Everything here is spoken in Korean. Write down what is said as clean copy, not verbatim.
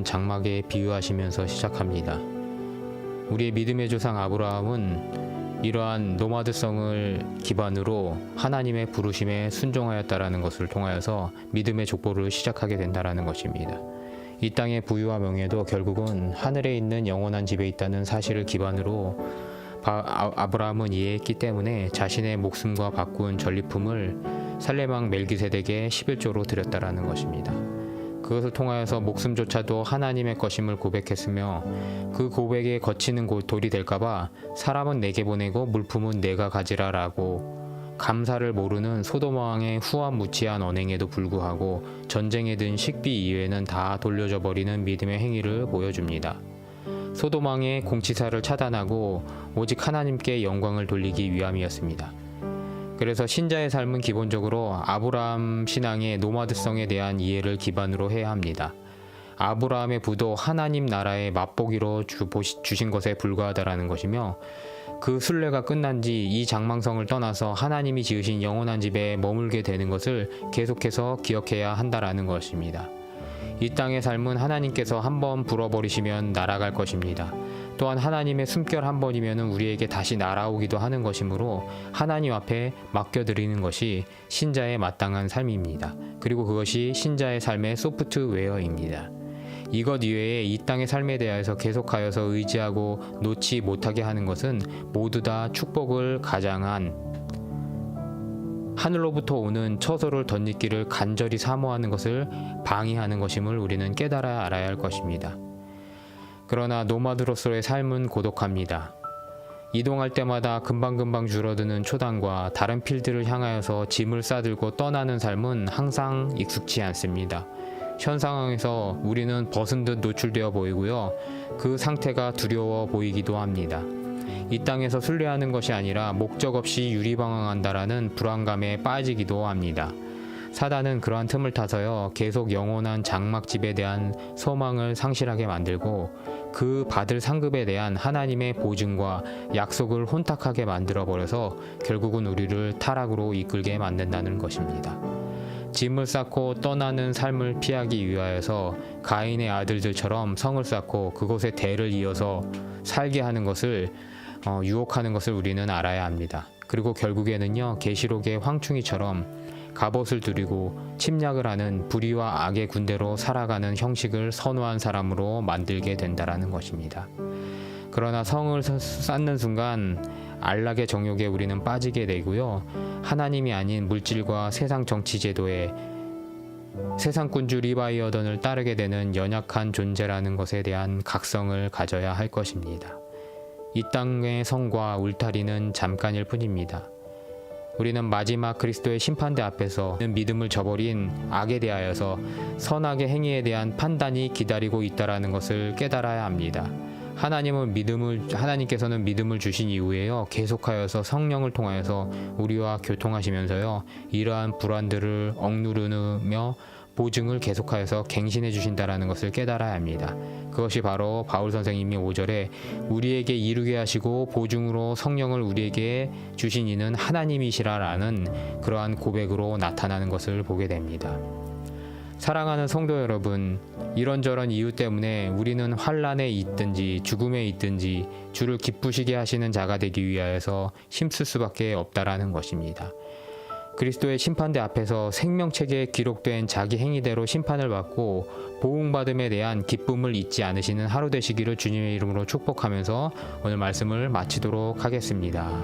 장막에 비유하시면서 시작합니다. 우리의 믿음의 조상 아브라함은 이러한 노마드성을 기반으로 하나님의 부르심에 순종하였다라는 것을 통하여서 믿음의 족보를 시작하게 된다라는 것입니다. 이 땅의 부유와 명예도 결국은 하늘에 있는 영원한 집에 있다는 사실을 기반으로 아브라함은 이해했기 때문에 자신의 목숨과 바꾼 전리품을 살레망 멜기세덱에 11조로 드렸다라는 것입니다. 그것을 통하여서 목숨조차도 하나님의 것임을 고백했으며 그 고백에 거치는 돌이 될까봐 사람은 내게 보내고 물품은 내가 가지라라고 감사를 모르는 소돔 왕의 후한무치한 언행에도 불구하고 전쟁에 든 식비 이외에는 다 돌려줘 버리는 믿음의 행위를 보여줍니다. 소돔 왕의 공치사를 차단하고 오직 하나님께 영광을 돌리기 위함이었습니다. 그래서 신자의 삶은 기본적으로 아브라함 신앙의 노마드성에 대한 이해를 기반으로 해야 합니다. 아브라함의 부도 하나님 나라의 맛보기로 주신 것에 불과하다라는 것이며 그 순례가 끝난 뒤 이 장망성을 떠나서 하나님이 지으신 영원한 집에 머물게 되는 것을 계속해서 기억해야 한다라는 것입니다. 이 땅의 삶은 하나님께서 한번 불어버리시면 날아갈 것입니다. 또한 하나님의 숨결 한 번이면 우리에게 다시 날아오기도 하는 것이므로 하나님 앞에 맡겨드리는 것이 신자의 마땅한 삶입니다. 그리고 그것이 신자의 삶의 소프트웨어입니다. 이것 이외에 이 땅의 삶에 대하여서 계속하여서 의지하고 놓지 못하게 하는 것은 모두 다 축복을 가장한 하늘로부터 오는 처소를 덧입기를 간절히 사모하는 것을 방해하는 것임을 우리는 깨달아 알아야 할 것입니다. 그러나 노마드로서의 삶은 고독합니다. 이동할 때마다 금방금방 줄어드는 초당과 다른 필드를 향하여서 짐을 싸들고 떠나는 삶은 항상 익숙치 않습니다. 현 상황에서 우리는 벗은 듯 노출되어 보이고요. 그 상태가 두려워 보이기도 합니다. 이 땅에서 순례하는 것이 아니라 목적 없이 유리방황한다라는 불안감에 빠지기도 합니다. 사단은 그러한 틈을 타서요, 계속 영원한 장막집에 대한 소망을 상실하게 만들고 그 받을 상급에 대한 하나님의 보증과 약속을 혼탁하게 만들어버려서 결국은 우리를 타락으로 이끌게 만든다는 것입니다. 짐을 쌓고 떠나는 삶을 피하기 위하여서 가인의 아들들처럼 성을 쌓고 그곳에 대를 이어서 살게 하는 것을 유혹하는 것을 우리는 알아야 합니다. 그리고 결국에는요, 계시록의 황충이처럼 갑옷을 두르고 침략을 하는 불의와 악의 군대로 살아가는 형식을 선호한 사람으로 만들게 된다라는 것입니다. 그러나 성을 쌓는 순간 안락의 정욕에 우리는 빠지게 되고요, 하나님이 아닌 물질과 세상 정치 제도에 세상꾼주 리바이어던을 따르게 되는 연약한 존재라는 것에 대한 각성을 가져야 할 것입니다. 이 땅의 성과 울타리는 잠깐일 뿐입니다. 우리는 마지막 그리스도의 심판대 앞에서 믿음을 저버린 악에 대하여서 선악의 행위에 대한 판단이 기다리고 있다라는 것을 깨달아야 합니다. 하나님께서는 믿음을 주신 이후에요, 계속하여서 성령을 통하여서 우리와 교통하시면서요, 이러한 불안들을 억누르며 보증을 계속하여서 갱신해 주신다라는 것을 깨달아야 합니다. 그것이 바로 바울 선생님이 5절에 우리에게 이루게 하시고 보증으로 성령을 우리에게 주신 이는 하나님이시라라는 그러한 고백으로 나타나는 것을 보게 됩니다. 사랑하는 성도 여러분, 이런저런 이유 때문에 우리는 환난에 있든지 죽음에 있든지 주를 기쁘시게 하시는 자가 되기 위하여서 힘쓸 수밖에 없다라는 것입니다. 그리스도의 심판대 앞에서 생명책에 기록된 자기 행위대로 심판을 받고 보응받음에 대한 기쁨을 잊지 않으시는 하루 되시기를 주님의 이름으로 축복하면서 오늘 말씀을 마치도록 하겠습니다.